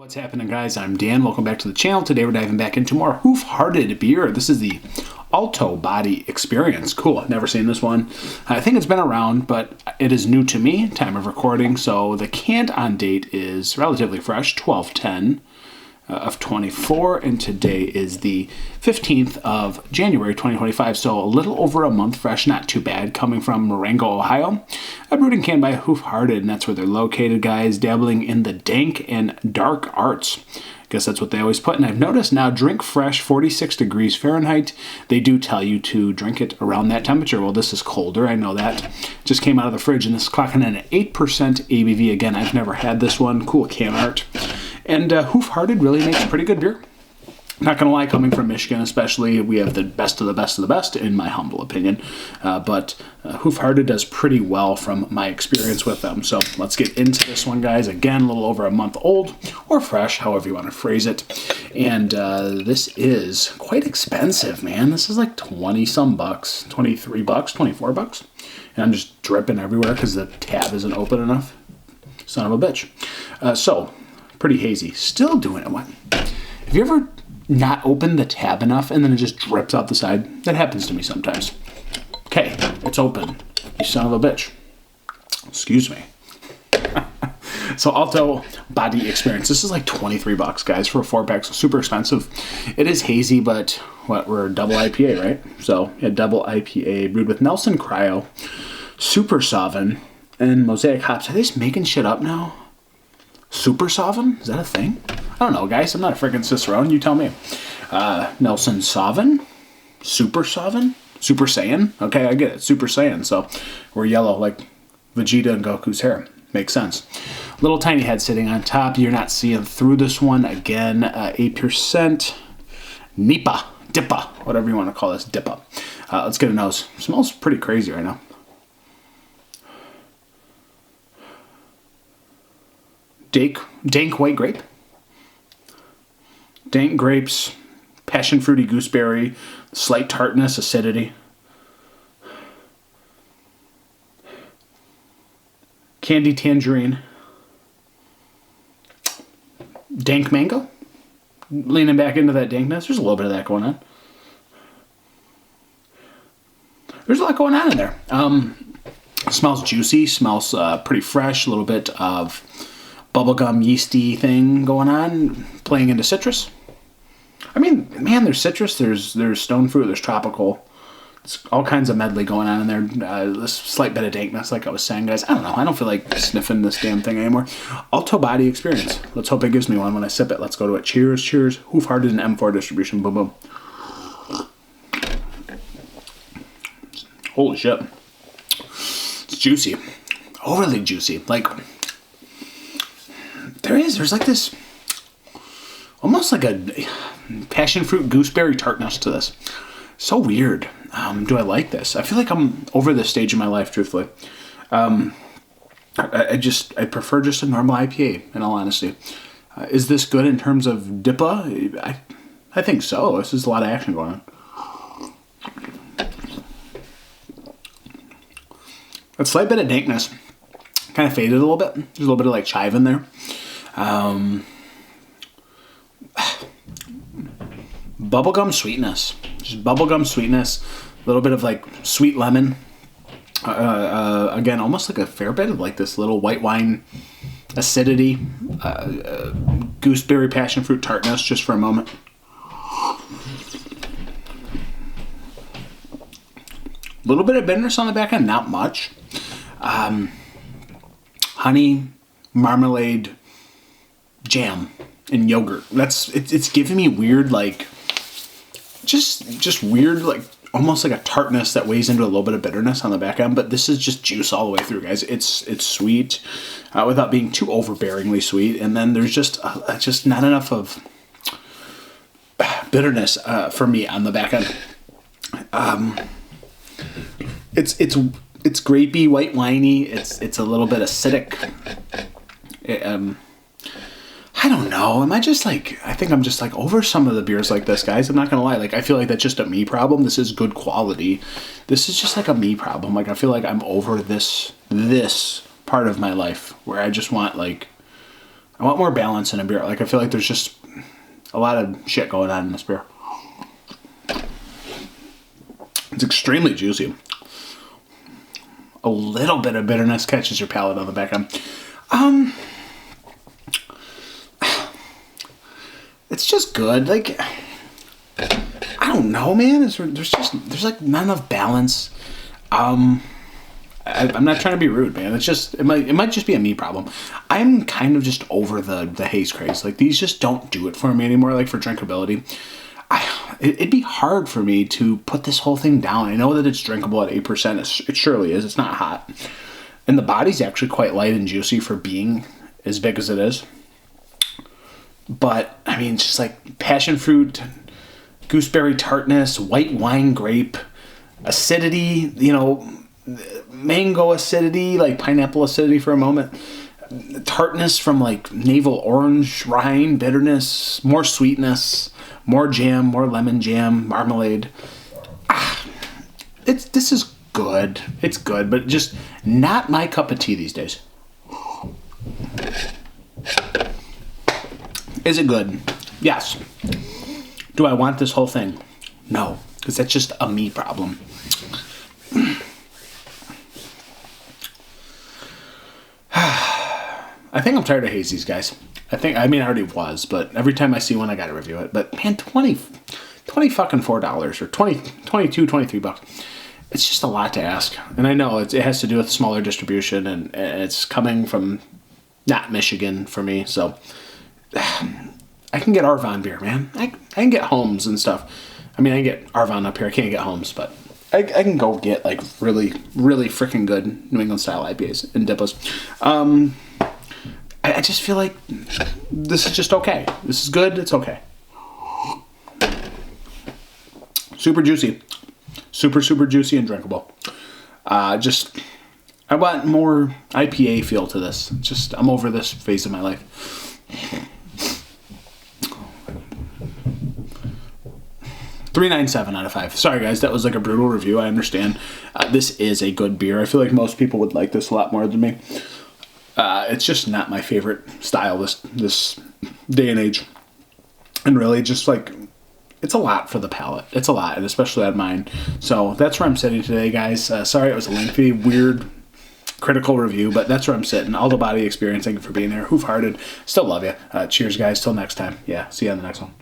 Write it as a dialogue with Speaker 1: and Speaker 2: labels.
Speaker 1: What's happening, guys? I'm Dan. Welcome back to the channel. Today we're diving back into more Hoof-hearted beer. This is the Alto body experience. Cool. Never seen this one. I think it's been around, but it is new to me. Time of recording. So the canned on date is relatively fresh, 12/10 of 24, and today is the 15th of January 2025, so a little over a month fresh, not too bad, coming from Marengo, Ohio. Brewed and canned by Hoof-hearted, and that's where they're located, guys, dabbling in the dank and dark arts. Guess that's what they always put. And I've noticed now, drink fresh, 46 degrees Fahrenheit. They do tell you to drink it around that temperature. Well, this is colder, I know that. Just came out of the fridge, and this is clocking in at 8% ABV. Again, I've never had this one. Cool can art. And Hoof-hearted really makes pretty good beer. Not gonna lie, coming from Michigan especially, we have the best of the best of the best, in my humble opinion. But Hoof-hearted does pretty well from my experience with them. So let's get into this one, guys. Again, a little over a month old, or fresh, however you want to phrase it. And this is quite expensive, man. This is like 20-some bucks, 23 bucks, 24 bucks. And I'm just dripping everywhere because the tab isn't open enough. Son of a bitch. So, pretty hazy. Still doing it. What? Have you ever not opened the tab enough and then it just drips out the side? That happens to me sometimes. Okay, it's open. You son of a bitch. Excuse me. So Alto body experience. This is like 23 bucks, guys, for a 4-pack. So super expensive. It is hazy, but what, we're double IPA, right? So yeah, double IPA brewed with Nelson Cryo, super sauvin, and mosaic hops. Are they just making shit up now? Super sauvin? Is that a thing? I don't know, guys. I'm not a freaking Cicerone. You tell me. Nelson sauvin? Super sauvin? Super Saiyan? Okay, I get it. Super Saiyan. So we're yellow like Vegeta and Goku's hair. Makes sense. Little tiny head sitting on top. You're not seeing through this one. Again, 8%. DIPA, whatever you want to call this. DIPA. Let's get a nose. Smells pretty crazy right now. Dank white grape. Dank grapes, passion fruity gooseberry, slight tartness, acidity. Candy tangerine. Dank mango. Leaning back into that dankness. There's a little bit of that going on. There's a lot going on in there. Smells juicy, smells pretty fresh, a little bit of bubblegum yeasty thing going on, playing into citrus. I mean, man, there's citrus, there's stone fruit, there's tropical. It's all kinds of medley going on in there. This slight bit of dankness, like I was saying, guys. I don't know. I don't feel like sniffing this damn thing anymore. Alto body experience. Let's hope it gives me one when I sip it. Let's go to it. Cheers, cheers. Hoof-hearted and M4 distribution. Boom, boom. Holy shit. It's juicy. Overly juicy. Like, there's like this, almost like a passion fruit gooseberry tartness to this. So weird. Do I like this? I feel like I'm over this stage in my life, truthfully. I prefer just a normal IPA, in all honesty. Is this good in terms of DIPA? I think so. This is a lot of action going on. A slight bit of dankness. Kind of faded a little bit. There's a little bit of like chive in there. Bubblegum sweetness. Just bubblegum sweetness. A little bit of like sweet lemon. Again, almost like a fair bit of like this little white wine acidity. Gooseberry passion fruit tartness just for a moment. A little bit of bitterness on the back end, not much. Honey, marmalade, jam, and yogurt. It's giving me weird, like, just weird, like, almost like a tartness that weighs into a little bit of bitterness on the back end, but this is just juice all the way through, guys. It's sweet without being too overbearingly sweet, and then there's just not enough of bitterness for me on the back end. It's grapey, white winey. It's a little bit acidic. I don't know. Am I just like, I think I'm just like over some of the beers like this, guys. I'm not going to lie. Like, I feel like that's just a me problem. This is good quality. This is just like a me problem. Like, I feel like I'm over this part of my life where I just want like I want more balance in a beer. Like, I feel like there's just a lot of shit going on in this beer. It's extremely juicy. A little bit of bitterness catches your palate on the back end. It's just good. Like, I don't know, man. There's like not enough balance. I'm not trying to be rude, man. It's just, it might just be a me problem. I'm kind of just over the haze craze. Like, these just don't do it for me anymore. Like, for drinkability, it'd be hard for me to put this whole thing down. I know that it's drinkable at 8%. It surely is. It's not hot, and the body's actually quite light and juicy for being as big as it is. But I mean, just like passion fruit, gooseberry tartness, white wine grape, acidity, you know, mango acidity, like pineapple acidity for a moment, tartness from like navel orange rind, bitterness, more sweetness, more jam, more lemon jam, marmalade. This is good. It's good, but just not my cup of tea these days. Is it good? Yes. Do I want this whole thing? No, because that's just a me problem. I think I'm tired of hazies, guys. I already was, but every time I see one, I gotta review it. But man, $20 fucking $4 or 22, 23 bucks. It's just a lot to ask. And I know it has to do with smaller distribution, and it's coming from not Michigan for me, so I can get Arvon beer, man. I can get Holmes and stuff. I mean, I can get Arvon up here. I can't get Holmes, but I can go get like really, really freaking good New England style IPAs and DIPAs. I just feel like this is just okay. This is good. It's okay. Super juicy. Super, super juicy and drinkable. I want more IPA feel to this. I'm over this phase of my life. 3.97 out of 5. Sorry, guys. That was like a brutal review. I understand. This is a good beer. I feel like most people would like this a lot more than me. It's just not my favorite style this day and age. And really, just like, it's a lot for the palate. It's a lot, and especially on mine. So that's where I'm sitting today, guys. Sorry it was a lengthy, weird, critical review, but that's where I'm sitting. Alto Body Experience, thank you for being there. Hoof-hearted. Still love you. Cheers, guys. Till next time. Yeah, see you on the next one.